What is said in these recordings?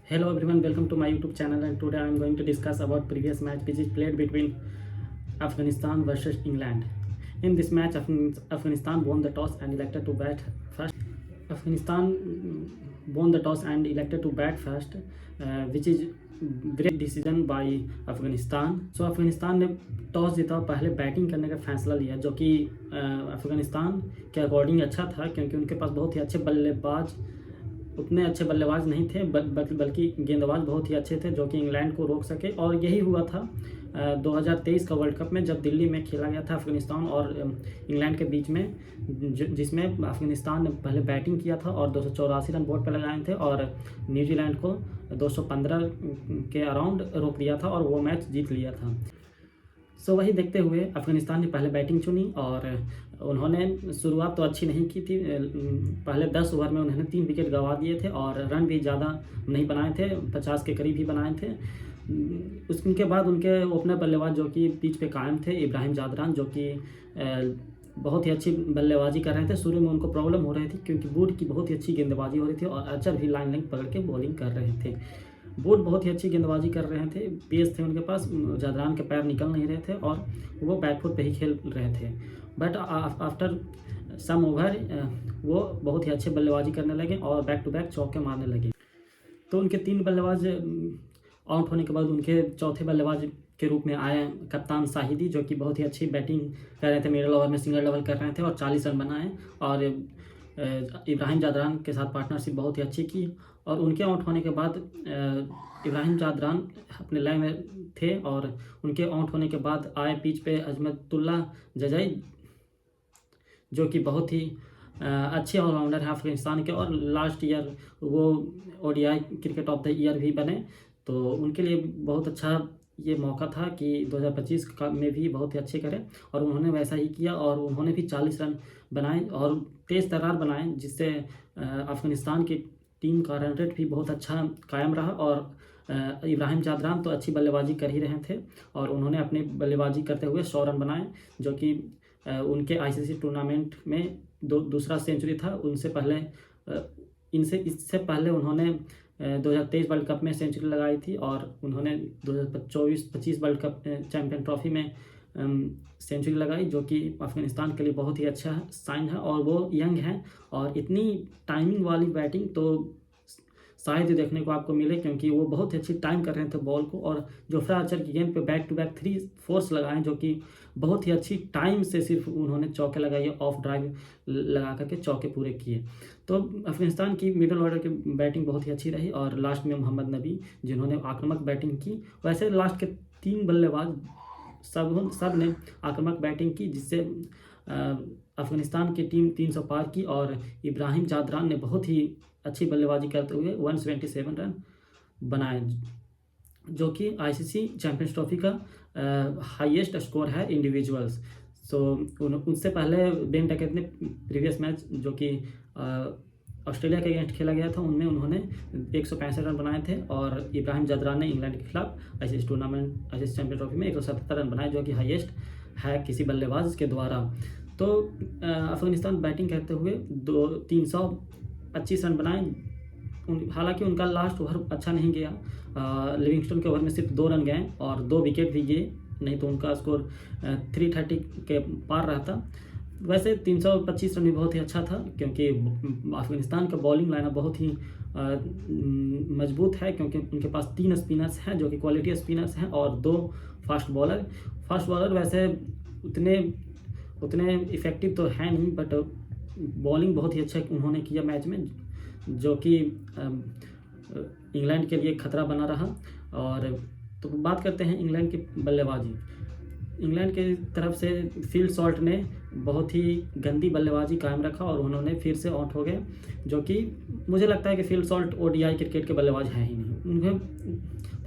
Hello everyone, welcome to my YouTube channel, and today I am going to discuss about previous match which is played between Afghanistan versus England. In this match, Afghanistan won the toss and elected to bat first. Afghanistan won the toss and elected to bat first, which is great decision by Afghanistan. सो अफगानिस्तान ने toss जीता और पहले batting करने का फैसला लिया, जो कि अफगानिस्तान के अकॉर्डिंग अच्छा था, क्योंकि उनके पास बहुत ही अच्छे बल्लेबाज, उतने अच्छे बल्लेबाज नहीं थे बल्कि गेंदबाज बहुत ही अच्छे थे जो कि इंग्लैंड को रोक सके. और यही हुआ था 2023 का वर्ल्ड कप में, जब दिल्ली में खेला गया था अफगानिस्तान और इंग्लैंड के बीच में, जिसमें अफगानिस्तान ने पहले बैटिंग किया था और 284 रन बोर्ड पर लगाए थे और न्यूजीलैंड को 215 के अराउंड रोक दिया था और वो मैच जीत लिया था. सो वही देखते हुए अफगानिस्तान ने पहले बैटिंग चुनी और उन्होंने शुरुआत तो अच्छी नहीं की थी. पहले 10 ओवर में उन्होंने 3 विकेट गंवा दिए थे और रन भी ज़्यादा नहीं बनाए थे, 50 के करीब ही बनाए थे. उसके बाद उनके ओपनर बल्लेबाज जो कि पिच पे कायम थे, इब्राहिम जादरान, जो कि बहुत ही अच्छी बल्लेबाजी कर रहे थे. शुरू में उनको प्रॉब्लम हो रही थी क्योंकि वुड की बहुत ही अच्छी गेंदबाजी हो रही थी और आर्चर भी लाइन पकड़ के बॉलिंग कर रहे थे. वुड बहुत ही अच्छी गेंदबाजी कर रहे थे, पेस थे उनके पास, जादरान के पैर निकल नहीं रहे थे और वो बैकफुट पे ही खेल रहे थे. बट आफ्टर सम ओवर वो बहुत ही अच्छे बल्लेबाजी करने लगे और बैक टू बैक चौके मारने लगे. तो उनके 3 बल्लेबाज आउट होने के बाद उनके चौथे बल्लेबाज के रूप में आए कप्तान शाहिदी, जो कि बहुत ही अच्छी बैटिंग कर रहे थे, मिडल ओवर में सिंगल डबल कर रहे थे और 40 रन बनाए. और इब्राहिम जादरान के साथ पार्टनरशिप बहुत ही अच्छी की. और उनके आउट होने के बाद इब्राहिम जादरान अपने लय में थे और उनके आउट होने के बाद आए पिच पे अजमतुल्ला जजाई, जो कि बहुत ही अच्छे ऑलराउंडर हैं अफगानिस्तान के, और लास्ट ईयर वो ODI cricket of the year भी बने. तो उनके लिए बहुत अच्छा ये मौका था कि 2025 में भी बहुत ही अच्छे करें और उन्होंने वैसा ही किया और उन्होंने भी 40 रन बनाए और तेज़ तर्रार बनाए, जिससे अफगानिस्तान की टीम का रन रेट भी बहुत अच्छा कायम रहा. और इब्राहिम जादरान तो अच्छी बल्लेबाजी कर ही रहे थे और उन्होंने अपनी बल्लेबाजी करते हुए 100 रन बनाए, जो कि उनके आईसीसी टूर्नामेंट में दूसरा सेंचुरी था. इससे पहले उन्होंने 2023 वर्ल्ड कप में सेंचुरी लगाई थी और उन्होंने 2024-25 वर्ल्ड कप चैम्पियन ट्रॉफी में सेंचुरी लगाई, जो कि अफगानिस्तान के लिए बहुत ही अच्छा साइन है. और वो यंग हैं और इतनी टाइमिंग वाली बैटिंग तो शायद ही देखने को आपको मिले, क्योंकि वो बहुत ही अच्छी टाइम कर रहे थे बॉल को. और जोफ्रा आर्चर की गेंद पे बैक टू बैक 3 फोर्स लगाए, जो कि बहुत ही अच्छी टाइम से सिर्फ उन्होंने चौके लगाए, ऑफ ड्राइव लगा करके चौके पूरे किए. तो अफगानिस्तान की मिडल ऑर्डर की बैटिंग बहुत ही अच्छी रही और लास्ट में मोहम्मद नबी, जिन्होंने आक्रामक बैटिंग की. वैसे लास्ट के 3 बल्लेबाज सब ने आक्रामक बैटिंग की, जिससे अफगानिस्तान की टीम 300 पार की और इब्राहिम जादरान ने बहुत ही अच्छी बल्लेबाजी करते हुए 177 रन बनाए, जो कि आईसीसी चैंपियंस ट्रॉफी का हाईएस्ट स्कोर है इंडिविजुअल्स. सो उनसे पहले बेन डकैत ने प्रीवियस मैच जो कि ऑस्ट्रेलिया के अगेंस्ट खेला गया था, उनमें उन्होंने 165 रन बनाए थे और इब्राहिम जादरान ने इंग्लैंड के खिलाफ आईसीसी चैंपियन ट्रॉफी में 177 रन बनाए, जो कि हाईएस्ट है किसी बल्लेबाज के द्वारा. तो अफगानिस्तान बैटिंग करते हुए 325 रन बनाए. हालांकि उनका लास्ट ओवर अच्छा नहीं गया, लिविंगस्टन के ओवर में सिर्फ 2 रन गए और 2 विकेट भी गए, नहीं तो उनका स्कोर 330 के पार रहता. वैसे 325 रन भी बहुत ही अच्छा था, क्योंकि अफगानिस्तान का बॉलिंग लाइनअप बहुत ही मजबूत है, क्योंकि उनके पास 3 स्पिनर्स हैं जो कि क्वालिटी स्पिनर्स हैं और 2 फास्ट बॉलर वैसे उतने इफ़ेक्टिव तो है नहीं, बट बॉलिंग बहुत ही अच्छा उन्होंने किया मैच में, जो कि इंग्लैंड के लिए खतरा बना रहा. और तो बात करते हैं इंग्लैंड की बल्लेबाजी. इंग्लैंड की तरफ से फिल सॉल्ट ने बहुत ही गंदी बल्लेबाजी कायम रखा और उन्होंने फिर से आउट हो गए, जो कि मुझे लगता है कि फिल सॉल्ट ओडीआई क्रिकेट के बल्लेबाज हैं ही नहीं. उन्हें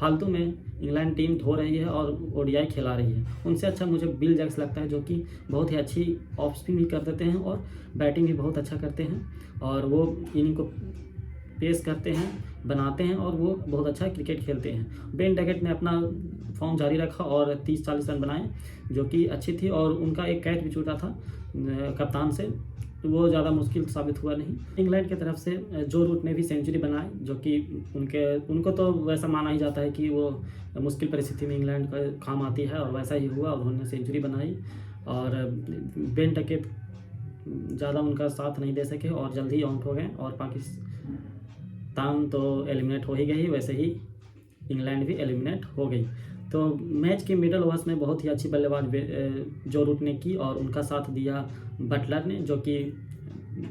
फालतू में इंग्लैंड टीम धो रही है और ओडीआई खिला रही है. उनसे अच्छा मुझे बिल जैक्स लगता है, जो कि बहुत ही अच्छी ऑफ स्पिन भी कर देते हैं और बैटिंग भी बहुत अच्छा करते हैं और वो इनिंग को पेश करते हैं, बनाते हैं और वो बहुत अच्छा क्रिकेट खेलते हैं. बेन डकैट ने अपना फॉर्म जारी रखा और 30-40 रन बनाए, जो कि अच्छी थी. और उनका एक कैच भी छूटा था कप्तान से, वो ज़्यादा मुश्किल साबित हुआ नहीं। इंग्लैंड की तरफ से जो रूट ने भी सेंचुरी बनाई, जो कि उनको तो वैसा माना ही जाता है कि वो मुश्किल परिस्थिति में इंग्लैंड का काम आती है, और वैसा ही हुआ। उन्होंने सेंचुरी बनाई और बेन डकेट ज़्यादा उनका साथ नहीं दे सके और जल्दी आउट हो गए, और पाकिस्तान तो एलिमिनेट हो ही गई, वैसे ही इंग्लैंड भी एलिमिनेट हो गई। तो मैच के मिडल ओवर्स में बहुत ही अच्छी बल्लेबाज जो रूट ने की, और उनका साथ दिया बटलर ने, जो कि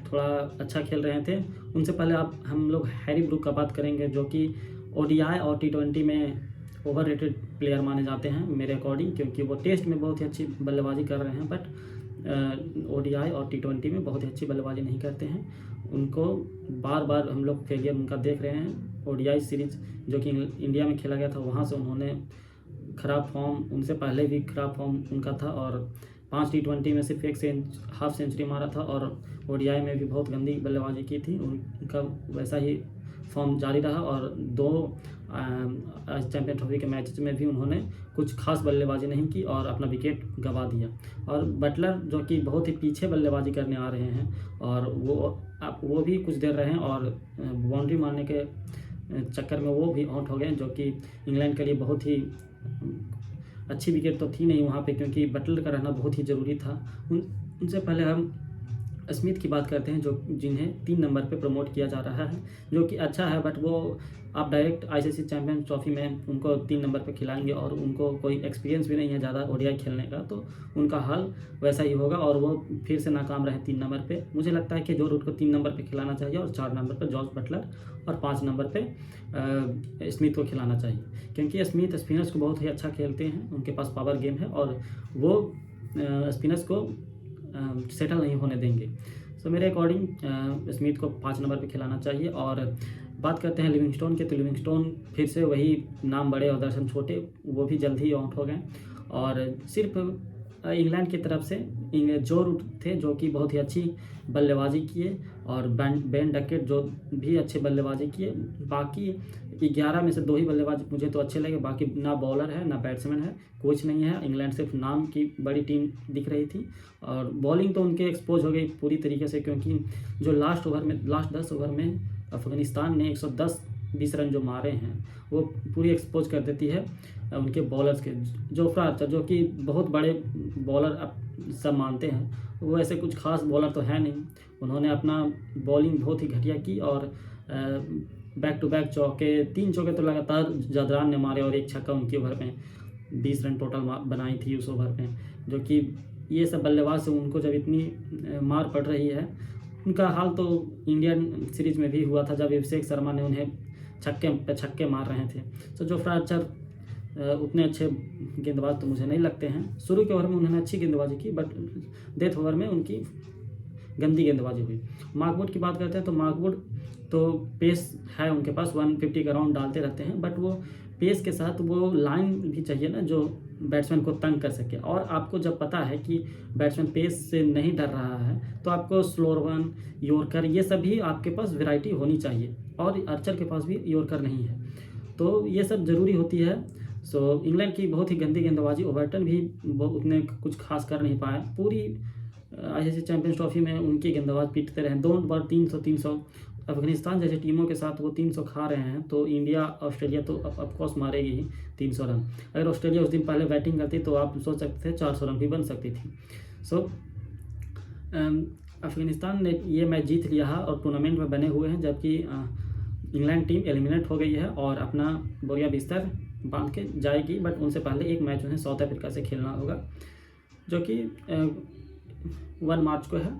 थोड़ा अच्छा खेल रहे थे। उनसे पहले हम लोग हैरी ब्रूक का बात करेंगे, जो कि ओडीआई और टी20 में ओवररेटेड प्लेयर माने जाते हैं मेरे अकॉर्डिंग, क्योंकि वो टेस्ट में बहुत ही अच्छी बल्लेबाजी कर रहे हैं, बट ओडीआई और टी20 में बहुत ही अच्छी बल्लेबाजी नहीं करते हैं। उनको बार बार हम लोग फेलियर उनका देख रहे हैं। ओडीआई सीरीज जो कि इंडिया में खेला गया था, वहाँ से उन्होंने ख़राब फॉर्म, उनसे पहले भी ख़राब फॉर्म उनका था, और 5 टी20 में सिर्फ एक हाफ सेंचुरी मारा था, और ओडीआई में भी बहुत गंदी बल्लेबाजी की थी। उनका वैसा ही फॉर्म जारी रहा, और 2 चैंपियन ट्रॉफी के मैचेस में भी उन्होंने कुछ खास बल्लेबाजी नहीं की और अपना विकेट गंवा दिया। और बटलर जो कि बहुत ही पीछे बल्लेबाजी करने आ रहे हैं, और वो भी कुछ देर रहे, और बाउंड्री मारने के चक्कर में वो भी आउट हो गए, जो कि इंग्लैंड के लिए बहुत ही अच्छी विकेट तो थी नहीं वहाँ पे, क्योंकि बटलर का रहना बहुत ही ज़रूरी था। उनसे पहले हम स्मिथ की बात करते हैं, जिन्हें 3 नंबर पे प्रमोट किया जा रहा है, जो कि अच्छा है, बट वो आप डायरेक्ट आईसीसी चैंपियन ट्रॉफी में उनको 3 नंबर पे खिलाएंगे, और उनको कोई एक्सपीरियंस भी नहीं है ज़्यादा ओडीआई खेलने का, तो उनका हाल वैसा ही होगा, और वो फिर से नाकाम रहे 3 नंबर पे। मुझे लगता है कि जो रूट को 3 नंबर पे खिलाना चाहिए, और 4 नंबर पे जॉस बटलर, और 5 नंबर पे स्मिथ को खिलाना चाहिए, क्योंकि स्मिथ स्पिनर्स को बहुत ही अच्छा खेलते हैं, उनके पास पावर गेम है, और वो स्पिनर्स को सेटल नहीं होने देंगे। सो मेरे अकॉर्डिंग स्मिथ को 5 नंबर पे खिलाना चाहिए। और बात करते हैं लिविंगस्टोन के, तो लिविंगस्टोन फिर से वही नाम बड़े और दर्शन छोटे, वो भी जल्द ही आउट हो गए। और सिर्फ इंग्लैंड की तरफ से जो रूट थे, जो कि बहुत ही अच्छी बल्लेबाजी किए, और बेन डकेट जो भी अच्छे बल्लेबाजी किए। बाकी 11 में से 2 ही बल्लेबाज मुझे तो अच्छे लगे, बाकी ना बॉलर है ना बैट्समैन है, कोच नहीं है। इंग्लैंड सिर्फ नाम की बड़ी टीम दिख रही थी, और बॉलिंग तो उनके एक्सपोज हो गई पूरी तरीके से, क्योंकि जो लास्ट 10 ओवर में अफगानिस्तान ने 110-20 रन जो मारे हैं, वो पूरी एक्सपोज कर देती है उनके बॉलर्स के। जोफ्रा आर्चर, जो कि बहुत बड़े बॉलर अब सब मानते हैं, वो ऐसे कुछ खास बॉलर तो है नहीं। उन्होंने अपना बॉलिंग बहुत ही घटिया की, और बैक टू बैक 3 चौके तो लगातार जदरान ने मारे, और 1 छक्का उनके ओवर में 20 रन टोटल बनाई थी उस ओवर में। जो कि ये सब बल्लेबाज से उनको जब इतनी मार पड़ रही है, उनका हाल तो इंडियन सीरीज में भी हुआ था, जब अभिषेक शर्मा ने उन्हें छक्के मार रहे थे। तो जोफ्रा आर्चर उतने अच्छे गेंदबाज तो मुझे नहीं लगते हैं। शुरू के ओवर में उन्होंने अच्छी गेंदबाजी की, बट डेथ ओवर में उनकी गंदी गेंदबाजी हुई। मार्कवुड की बात करते हैं, तो मार्कवुड तो पेस है उनके पास, 150 का राउंड डालते रहते हैं, बट वो पेस के साथ वो लाइन भी चाहिए ना, जो बैट्समैन को तंग कर सके। और आपको जब पता है कि बैट्समैन पेस से नहीं डर रहा है, तो आपको स्लोअर वन, यॉर्कर, ये सब भी आपके पास वैरायटी होनी चाहिए, और आर्चर के पास भी यॉर्कर नहीं है, तो ये सब ज़रूरी होती है। सो इंग्लैंड की बहुत ही गंदी गेंदबाजी, ओवर्टन भी उतने कुछ खास कर नहीं पाए। पूरी आईसीसी चैंपियंस ट्रॉफी में उनके गेंदबाज पीटते रहे, 2 बार 300। अफगानिस्तान जैसे टीमों के साथ वो 300 खा रहे हैं, तो इंडिया ऑस्ट्रेलिया तो ऑफकोर्स मारेगी ही 300 रन। अगर ऑस्ट्रेलिया उस दिन पहले बैटिंग करती, तो आप सोच सकते थे 400 रन भी बन सकती थी। सो अफगानिस्तान ने ये मैच जीत लिया है, और टूर्नामेंट में बने हुए हैं, जबकि इंग्लैंड टीम एलिमिनेट हो गई है, और अपना बोरिया बिस्तर बांध के जाएगी। बट उनसे पहले एक मैच उन्हें साउथ अफ्रीका से खेलना होगा, जो कि 1 मार्च को है।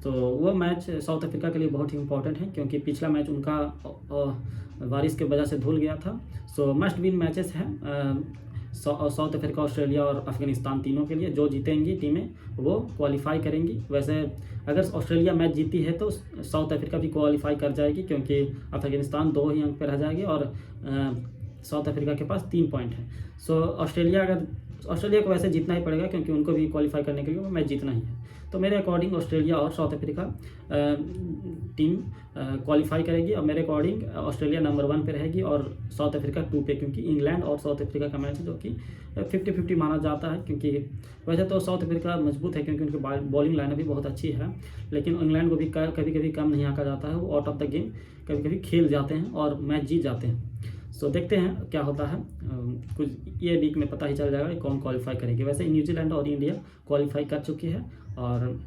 तो वो मैच साउथ अफ्रीका के लिए बहुत ही इंपॉर्टेंट है, क्योंकि पिछला मैच उनका बारिश के वजह से धुल गया था। सो मस्ट विन मैचेस हैं साउथ अफ्रीका, ऑस्ट्रेलिया और अफगानिस्तान तीनों के लिए। जो जीतेंगी टीमें वो क्वालिफाई करेंगी। वैसे अगर ऑस्ट्रेलिया मैच जीती है, तो साउथ अफ्रीका भी क्वालिफाई कर जाएगी, क्योंकि अफगानिस्तान 2 ही अंक पर रह जाएगी, और साउथ अफ्रीका के पास 3 पॉइंट है। सो ऑस्ट्रेलिया अगर ऑस्ट्रेलिया को वैसे जीतना ही पड़ेगा क्योंकि उनको भी क्वालिफाई करने के लिए वो मैच जीतना ही है। तो मेरे अकॉर्डिंग ऑस्ट्रेलिया और साउथ अफ्रीका टीम क्वालिफाई करेगी और मेरे अकॉर्डिंग ऑस्ट्रेलिया नंबर 1 पे रहेगी और साउथ अफ्रीका 2 पे, क्योंकि इंग्लैंड और साउथ अफ्रीका का मैच है जो कि 50-50 माना जाता है। क्योंकि वैसे तो साउथ अफ्रीका मजबूत है क्योंकि उनकी बॉलिंग लाइनअप भी बहुत अच्छी है, लेकिन इंग्लैंड को भी कभी कभी कम नहीं आंका जाता है। वो आउट ऑफ द गेम कभी कभी खेल जाते हैं और मैच जीत जाते हैं। सो देखते हैं क्या होता है, कुछ ये वीक में पता ही चल जाएगा कि कौन क्वालिफाई करेगी। वैसे न्यूजीलैंड और इंडिया क्वालिफाई कर चुकी है और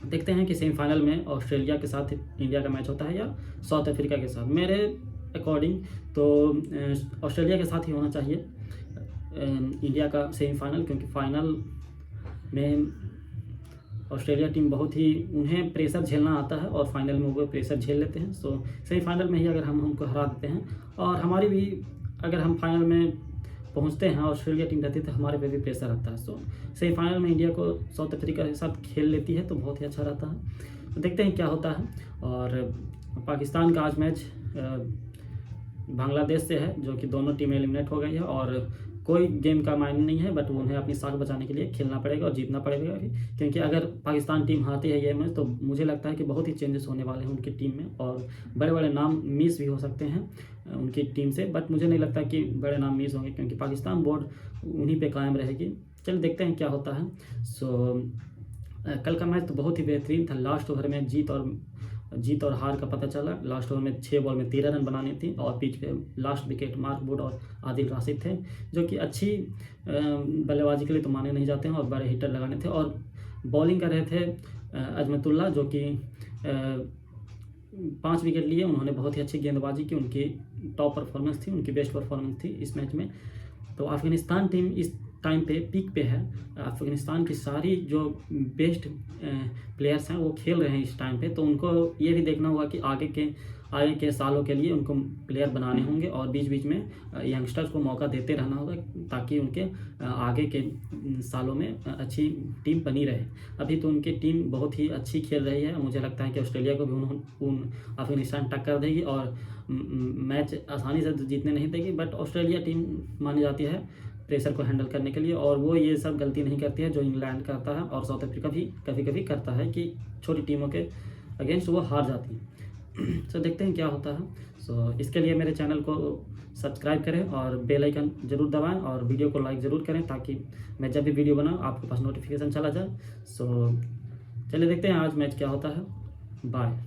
देखते हैं कि सेमीफाइनल में ऑस्ट्रेलिया के साथ इंडिया का मैच होता है या साउथ अफ्रीका के साथ। मेरे अकॉर्डिंग तो ऑस्ट्रेलिया के साथ ही होना चाहिए इंडिया का सेमीफाइनल, क्योंकि फाइनल में ऑस्ट्रेलिया टीम बहुत ही उन्हें प्रेशर झेलना आता है और फाइनल में वो प्रेशर झेल लेते हैं। सो सेमीफाइनल में ही अगर हम उनको हरा देते हैं और हमारी भी अगर हम फाइनल में पहुंचते हैं ऑस्ट्रेलिया टीम रहती है तो हमारे पे भी प्रेशर रहता है। सो सेमीफाइनल में इंडिया को साउथ अफ्रीका के साथ खेल लेती है तो बहुत ही अच्छा रहता है। तो देखते हैं क्या होता है। और पाकिस्तान का आज मैच बांग्लादेश से है जो कि दोनों टीमें एलिमिनेट हो गई है और कोई गेम का मायने नहीं है, बट उन्हें अपनी साख बचाने के लिए खेलना पड़ेगा और जीतना पड़ेगा भी, क्योंकि अगर पाकिस्तान टीम हारती है ये मैच तो मुझे लगता है कि बहुत ही चेंजेस होने वाले हैं उनकी टीम में और बड़े बड़े नाम मिस भी हो सकते हैं उनकी टीम से, बट मुझे नहीं लगता कि बड़े नाम मिस होंगे क्योंकि पाकिस्तान बोर्ड उन्हीं पे कायम रहेगी। चलिए देखते हैं क्या होता है। सो कल का मैच तो बहुत ही बेहतरीन था। लास्ट ओवर में जीत और हार का पता चला। लास्ट ओवर में 6 बॉल में 13 रन बनानी थी और पिच पे लास्ट विकेट मार्क वुड और आदिल राशिद थे जो कि अच्छी बल्लेबाजी के लिए तो माने नहीं जाते हैं और बड़े हिटर लगाने थे। और बॉलिंग कर रहे थे अजमतुल्ला जो कि 5 विकेट लिए। उन्होंने बहुत ही अच्छी गेंदबाजी की, उनकी टॉप परफॉर्मेंस थी, उनकी बेस्ट परफॉर्मेंस थी इस मैच में। तो अफगानिस्तान टीम इस टाइम पे पीक पे है। अफगानिस्तान की सारी जो बेस्ट प्लेयर्स हैं वो खेल रहे हैं इस टाइम पे, तो उनको ये भी देखना होगा कि आगे के सालों के लिए उनको प्लेयर बनाने होंगे और बीच बीच में यंगस्टर्स को मौका देते रहना होगा ताकि उनके आगे के सालों में अच्छी टीम बनी रहे। अभी तो उनकी टीम बहुत ही अच्छी खेल रही है, मुझे लगता है कि ऑस्ट्रेलिया को भी अफगानिस्तान टक्कर देगी और मैच आसानी से तो जीतने नहीं देगी, बट ऑस्ट्रेलिया टीम मानी जाती है प्रेशर को हैंडल करने के लिए और वो ये सब गलती नहीं करती है जो इंग्लैंड करता है और साउथ अफ्रीका भी कभी कभी करता है कि छोटी टीमों के अगेंस्ट वो हार जाती है। सो देखते हैं क्या होता है। सो इसके लिए मेरे चैनल को सब्सक्राइब करें और बेल आइकन जरूर दबाएं और वीडियो को लाइक ज़रूर करें ताकि मैं जब भी वीडियो बनाऊं आपके पास नोटिफिकेशन चला जाए। सो चलिए देखते हैं आज मैच क्या होता है। बाय।